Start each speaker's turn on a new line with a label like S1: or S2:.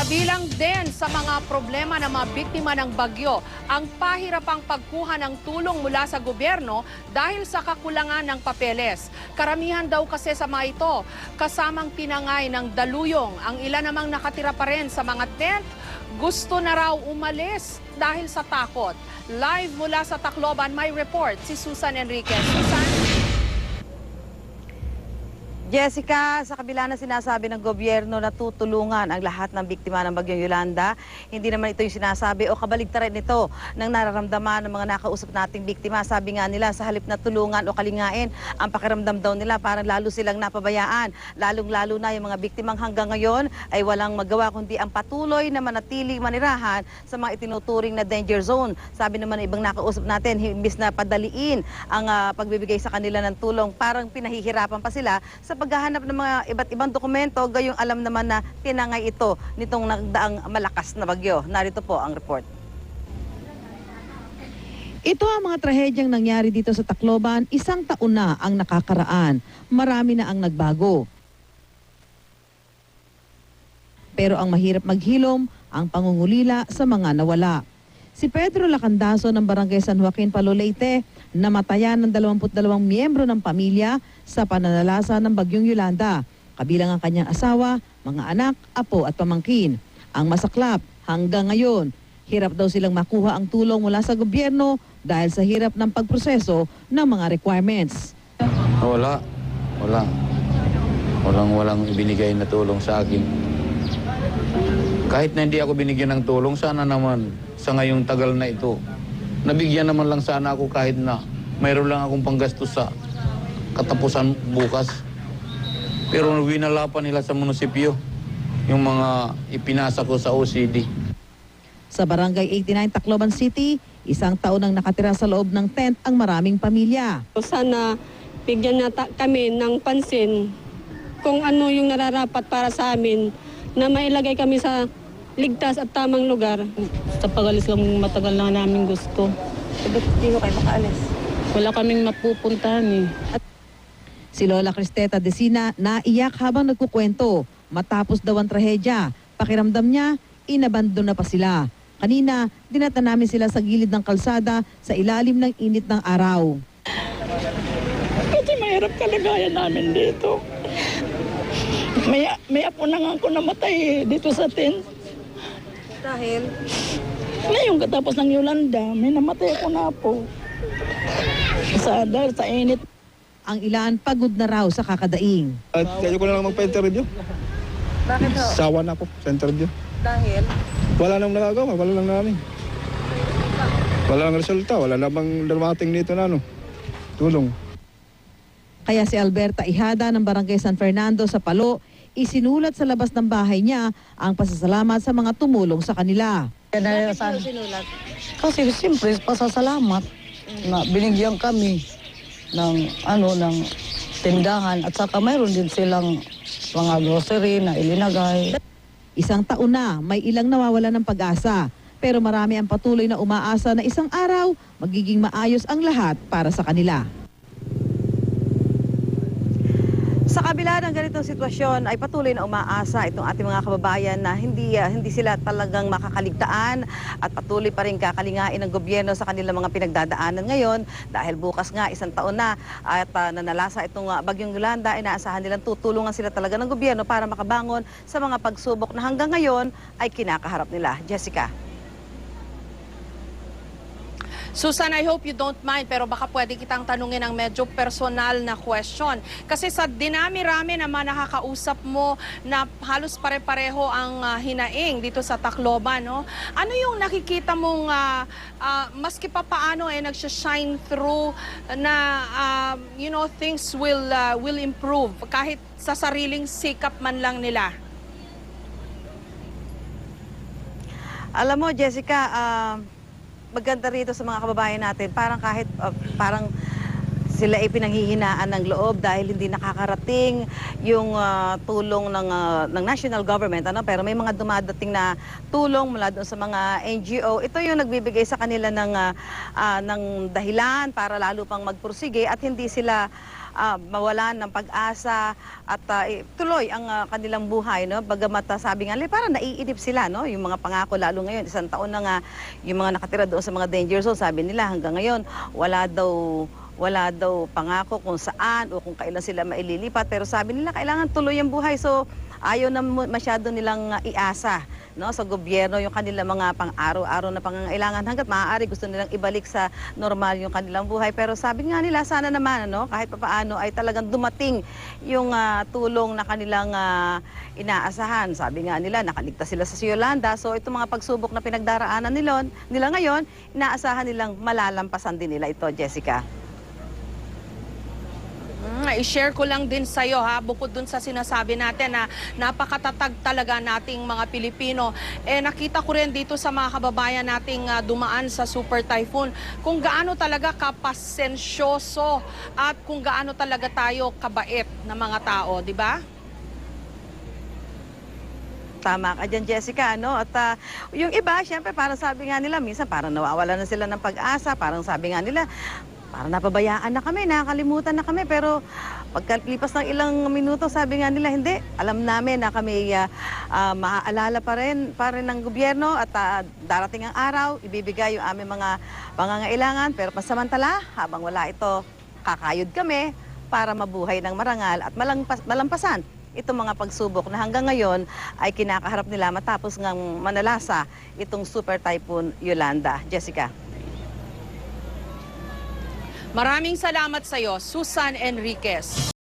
S1: Kabilang din sa mga problema ng mga biktima ng bagyo, ang pahirapang pagkuha ng tulong mula sa gobyerno dahil sa kakulangan ng papeles. Karamihan daw kasi sa mga ito, kasamang tinangay ng daluyong. Ang ilan namang nakatira pa rin sa mga tent, gusto na raw umalis dahil sa takot. Live mula sa Tacloban, may report si Susan Enriquez. Susan?
S2: Jessica, sa kabila na sinasabi ng gobyerno na tutulungan ang lahat ng biktima ng Bagyong Yolanda, hindi naman ito yung sinasabi o kabaligtaran nito ng nararamdaman ng mga nakausap nating biktima. Sabi nga nila, sa halip na tulungan o kalingain, ang pakiramdam daw nila parang lalo silang napabayaan. Lalong-lalo na yung mga biktimang hanggang ngayon ay walang magawa kundi ang patuloy na manatiling manirahan sa mga itinuturing na danger zone. Sabi naman ng ibang nakausap natin, imbis na padaliin ang pagbibigay sa kanila ng tulong, parang pinahihirapan pa sila sa paghahanap ng mga iba't ibang dokumento, gayong alam naman na tinangay ito nitong nagdaang malakas na bagyo. Narito po ang report.
S3: Ito ang mga trahedyang nangyari dito sa Tacloban, isang taon na ang nakakaraan. Marami na ang nagbago. Pero ang mahirap maghilom, ang pangungulila sa mga nawala. Si Pedro Lacandaso ng Barangay San Joaquin, Leyte, namatayan ng 22 miyembro ng pamilya sa pananalasa ng Bagyong Yolanda, kabilang ang kanyang asawa, mga anak, apo at pamangkin. Ang masaklap, hanggang ngayon, hirap daw silang makuha ang tulong mula sa gobyerno dahil sa hirap ng pagproseso ng mga requirements.
S4: Walang ibinigay na tulong sa akin. Kahit na hindi ako binigyan ng tulong, sana naman sa ngayong tagal na ito, nabigyan naman lang sana ako kahit na mayroon lang akong panggastos sa katapusan bukas. Pero winala pa nila sa munisipyo yung mga ipinasa ko sa OCD.
S3: Sa Barangay 89 Tacloban City, isang taon nang nakatira sa loob ng tent ang maraming pamilya.
S5: Sana bigyan na kami ng pansin kung ano yung nararapat para sa amin na mailagay kami sa ligtas at tamang lugar.
S6: Sa pag-alis lang matagal na namin gusto.
S2: Ba't hindi ko kayo makaalis?
S6: Wala kaming mapupuntahan eh.
S3: Si Lola Cristeta Decina naiyak habang nagkukwento. Matapos daw ang trahedya, pakiramdam niya, inabandon na pa sila. Kanina, dinata namin sila sa gilid ng kalsada sa ilalim ng init ng araw.
S6: Kasi mahirap kalagayan namin dito. May apo na nga ako namatay dito sa tent.
S2: Dahil?
S6: Ngayon katapos ng Yolanda, may namatay ako na po. Dahil sa init.
S3: Ang ilan pagod na raw sa kakadaing.
S7: Kaya ko na lang magpa-interview.
S2: Bakit ho?
S7: Sawa na ako sa interview.
S2: Dahil?
S7: Wala nang nagagawa, wala lang namin. Wala nang resulta, wala namang dumating nito na tulong.
S3: Kaya si Alberta Ihada ng Barangay San Fernando sa Palo, isinulat sa labas ng bahay niya ang pasasalamat sa mga tumulong sa kanila.
S2: Bakit ho sinulat?
S6: Kasi siyempre pasasalamat na binigyan kami ng tindahan at saka mayroon din silang mga grocery na ilinagay.
S3: Isang taon na, may ilang nawawala ng pag-asa. Pero marami ang patuloy na umaasa na isang araw, magiging maayos ang lahat para sa kanila.
S2: Sa kabila ng ganitong sitwasyon ay patuloy na umaasa itong ating mga kababayan na hindi sila talagang makakaligtaan at patuloy pa rin kakalingain ng gobyerno sa kanilang mga pinagdadaanan ngayon dahil bukas nga isang taon na at nanalasa itong Bagyong Yolanda, inaasahan nilang tutulungan sila talaga ng gobyerno para makabangon sa mga pagsubok na hanggang ngayon ay kinakaharap nila. Jessica.
S1: Susan, I hope you don't mind, pero baka pwede kitang tanungin ang medyo personal na question. Kasi sa dinami-rami naman nakakausap mo na halos pare-pareho ang hinaing dito sa Tacloban, no? Ano yung nakikita mong maski pa paano nagsha-shine through na things will improve kahit sa sariling sikap man lang nila?
S2: Alam mo, Jessica, maganda rito sa mga kababayan natin, parang sila ay pinanghihinaan ng loob dahil hindi nakakarating yung tulong ng national government, pero may mga dumadating na tulong mula doon sa mga NGO. Ito yung nagbibigay sa kanila ng dahilan para lalo pang magpursige at hindi sila mawalan ng pag-asa at tuloy ang kanilang buhay, no? Bagamat sabi nga nila, parang naiinip sila, no? Yung mga pangako, lalo ngayon, 1 taon na nga yung mga nakatira doon sa mga danger zone, sabi nila hanggang ngayon wala daw pangako kung saan o kung kailan sila maililipat, pero sabi nila kailangan tuloy ang buhay, so ayaw na masyado nilang iasa, no, sa gobyerno yung kanilang mga pang-araw-araw na pangangailangan. Hangga't maaari gusto nilang ibalik sa normal yung kanilang buhay, pero sabi nga nila sana naman, no, kahit papaano ay talagang dumating yung tulong na kanilang inaasahan. Sabi nga nila nakaligtas sila sa Yolanda, so itong mga pagsubok na pinagdaraanan nila ngayon, inaasahan nilang malalampasan din nila ito, Jessica.
S1: I-share ko lang din sa'yo ha, bukod dun sa sinasabi natin na napakatatag talaga nating mga Pilipino. Nakita ko rin dito sa mga kababayan nating dumaan sa Super Typhoon kung gaano talaga kapasensyoso at kung gaano talaga tayo kabait na mga tao, di ba?
S2: Tama ka dyan, Jessica, no? At yung iba, syempre, parang sabi nga nila, minsan parang nawawala na sila ng pag-asa, parang sabi nga nila, parang napabayaan na kami, nakakalimutan na kami, pero pagkalipas ng ilang minuto, sabi nga nila, hindi, alam namin na kami maaalala pa rin ng gobyerno at darating ang araw, ibibigay yung aming mga pangangailangan, pero pasamantala, habang wala ito, kakayod kami para mabuhay ng marangal at malampasan itong mga pagsubok na hanggang ngayon ay kinakaharap nila matapos ngang manalasa itong Super Typhoon Yolanda. Jessica.
S1: Maraming salamat sa iyo, Susan Enriquez.